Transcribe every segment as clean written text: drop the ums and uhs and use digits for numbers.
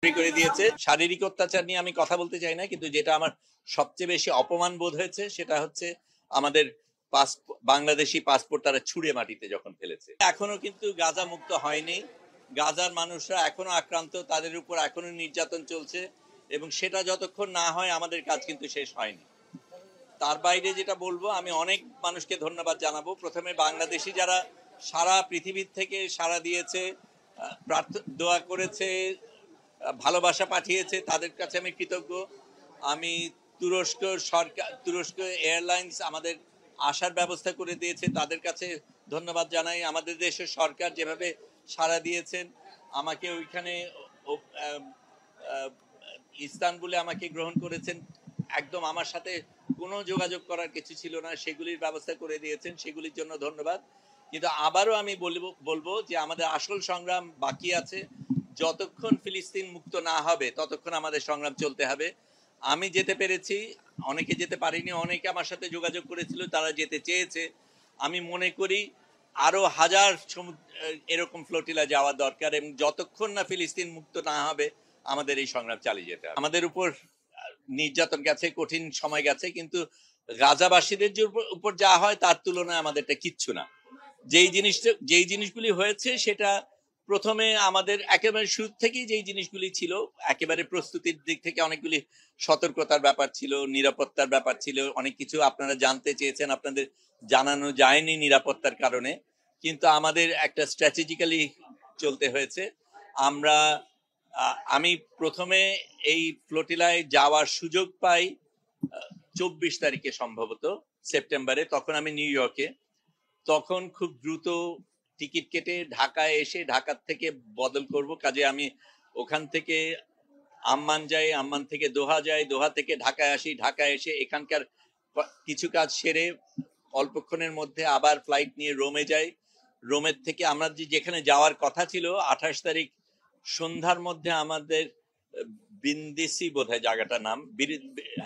করে দিয়েছে। শারীরিক অত্যাচার নিয়ে আমি কথা বলতে চাই না, কিন্তু যেটা আমার সবচেয়ে বেশি অপমান বোধ হয়েছে সেটা হচ্ছে আমাদের বাংলাদেশি পাসপোর্ট তারা ছুঁড়ে মাটিতে যখন ফেলেছে। এখনো কিন্তু গাজা মুক্ত হয়নি। গাজার মানুষরা এখনো আক্রান্ত, তাদের উপর এখনো নির্যাতন চলছে এবং সেটা যতক্ষণ না হয় আমাদের কাজ কিন্তু শেষ হয়নি। তার বাইরে যেটা বলবো, আমি অনেক মানুষকে ধন্যবাদ জানাবো। প্রথমে বাংলাদেশি যারা সারা পৃথিবীর থেকে সাড়া দিয়েছে, দোয়া করেছে, ভালোবাসা পাঠিয়েছে, তাদের কাছে আমি কৃতজ্ঞ। আমি তুরস্ক সরকার, তুরস্ক এয়ারলাইন্স আমাদের আসার ব্যবস্থা করে দিয়েছে, তাদের কাছে ধন্যবাদ জানাই। আমাদের দেশের সরকার যেভাবে সাড়া দিয়েছেন, আমাকে ওইখানে ইস্তানবুলে আমাকে গ্রহণ করেছেন, একদম আমার সাথে কোনো যোগাযোগ করার কিছু ছিল না, সেগুলির ব্যবস্থা করে দিয়েছেন, সেগুলির জন্য ধন্যবাদ। কিন্তু আবারও আমি বলবো যে আমাদের আসল সংগ্রাম বাকি আছে। যতক্ষণ ফিলিস্তিন মুক্ত না হবে ততক্ষণ আমাদের সংগ্রাম চলতে হবে। আমি যেতে পেরেছি, অনেকে যেতে পারিনি, অনেকে আমার সাথে যোগাযোগ করেছিল, তারা যেতে চেয়েছে। আমি মনে করি আরো হাজার এরকম ফ্লোটিলা যাওয়া দরকার, এবং যতক্ষণ না ফিলিস্তিন মুক্ত না হবে আমাদের এই সংগ্রাম চালিয়ে যেতে হবে। আমাদের উপর নির্যাতন গেছে, কঠিন সময় গেছে, কিন্তু গাজাবাসীদের উপর যা হয় তার তুলনায় আমাদেরটা কিচ্ছু না। যেই জিনিসগুলি হয়েছে সেটা প্রথমে আমাদের একেবারে শুরু থেকেই যেই জিনিসগুলি ছিল, একেবারে প্রস্তুতির দিক থেকে অনেকগুলি সতর্কতার ব্যাপার ছিল, নিরাপত্তার ব্যাপার ছিল, অনেক কিছু আপনারা জানতে চেয়েছেন, আপনাদের জানানো যায়নি নিরাপত্তার কারণে, কিন্তু আমাদের একটা স্ট্র্যাটেজিক্যালি চলতে হয়েছে। আমি প্রথমে এই ফ্লোটিলায় যাওয়ার সুযোগ পাই 24 তারিখে, সম্ভবত সেপ্টেম্বরে, তখন আমি নিউ ইয়র্কে। তখন খুব দ্রুত টিকিট কেটে ঢাকায় এসে ঢাকার থেকে বদল করব, কাজে আমি ওখান থেকে আম্মান যাই, আম্মান থেকে দোহা যাই, দোহা থেকে ঢাকায় আসি, ঢাকায় এসে এখানকার কিছু কাজ সেরে অল্পক্ষণের মধ্যে আবার ফ্লাইট নিয়ে রোমে যাই। রোমের থেকে আমরা যেখানে যাওয়ার কথা ছিল 28 তারিখ সন্ধ্যার মধ্যে আমাদের ব্রিন্দিসি বোধহয় জায়গাটার নাম,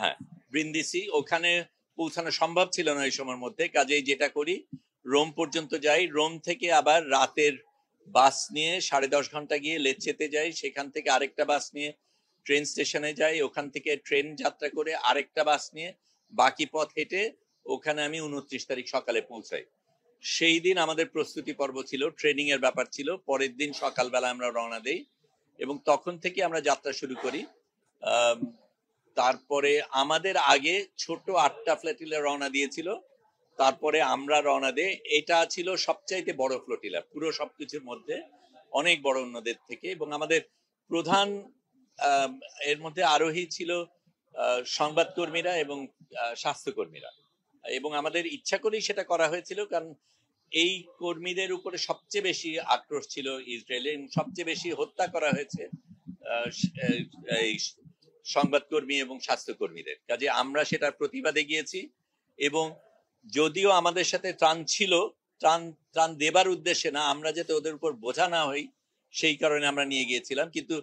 হ্যাঁ ব্রিন্দিসি, ওখানে পৌঁছানো সম্ভব ছিল না এই সময়ের মধ্যে। কাজেই যেটা করি, রোম পর্যন্ত যাই, রোম থেকে আবার রাতের বাস নিয়ে 10.5 ঘন্টা গিয়ে লেচ্ছেতে যাই, সেখান থেকে আরেকটা বাস নিয়ে ট্রেন স্টেশনে যাই, ওখান থেকে ট্রেন যাত্রা করে আরেকটা বাস নিয়ে বাকি পথ হেঁটে ওখানে আমি 29 তারিখ সকালে পৌঁছাই। সেই দিন আমাদের প্রস্তুতি পর্ব ছিল, ট্রেনিং এর ব্যাপার ছিল। পরের দিন সকালবেলা আমরা রওনা দেই এবং তখন থেকে আমরা যাত্রা শুরু করি। তারপরে আমাদের আগে ছোট 8টা ফ্লোটিলা রওনা দিয়েছিল, তারপরে আমরা রওনা দেই। এটা ছিল সবচাইতে বড় ফ্লোটিলা পুরো সবকিছুর মধ্যে, অনেক বড় অন্যদের থেকে। এবং আমাদের প্রধান এর মধ্যে আরোহী ছিল সংবাদকর্মীরা এবং স্বাস্থ্যকর্মীরা, এবং আমাদের ইচ্ছা করেই সেটা করা হয়েছিল, কারণ এই কর্মীদের উপরে সবচেয়ে বেশি আক্রোশ ছিল ইসরায়েলে, সবচেয়ে বেশি হত্যা করা হয়েছে এই সংবাদকর্মী এবং স্বাস্থ্যকর্মীদের। কাজে আমরা সেটার প্রতিবাদে গিয়েছি, এবং যদিও আমাদের সাথে ত্রাণ ছিল, ত্রাণ দেবার উদ্দেশ্যে না, আমরা যাতে ওদের উপর বোঝা না হই সেই কারণে আমরা নিয়ে গিয়েছিলাম। কিন্তু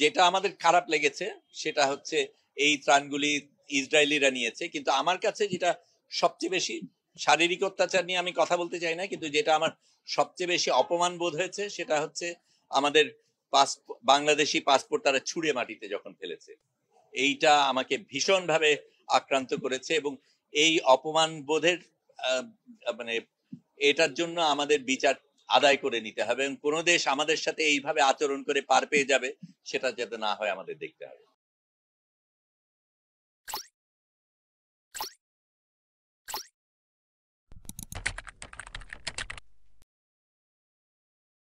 যেটা আমাদের খারাপ লেগেছে সেটা হচ্ছে এই ত্রাণগুলি ইসরায়েলিরা নিয়েছে। কিন্তু আমার কাছে যেটা সবচেয়ে বেশি, শারীরিক অত্যাচার নিয়ে আমি কথা বলতে চাই না, কিন্তু যেটা আমার সবচেয়ে বেশি অপমান বোধ হয়েছে সেটা হচ্ছে আমাদের বাংলাদেশি পাসপোর্ট তারা ছুঁড়ে মাটিতে যখন ফেলেছে। এইটা আমাকে ভীষণভাবে আক্রান্ত করেছে, এবং এই অপমান বোধের মানে এটার জন্য আমাদের বিচার আদায় করে নিতে হবে, এবং কোনো দেশ আমাদের সাথে এইভাবে আচরণ করে পার পেয়ে যাবে সেটা যাতে না হয় আমাদের দেখতে হবে।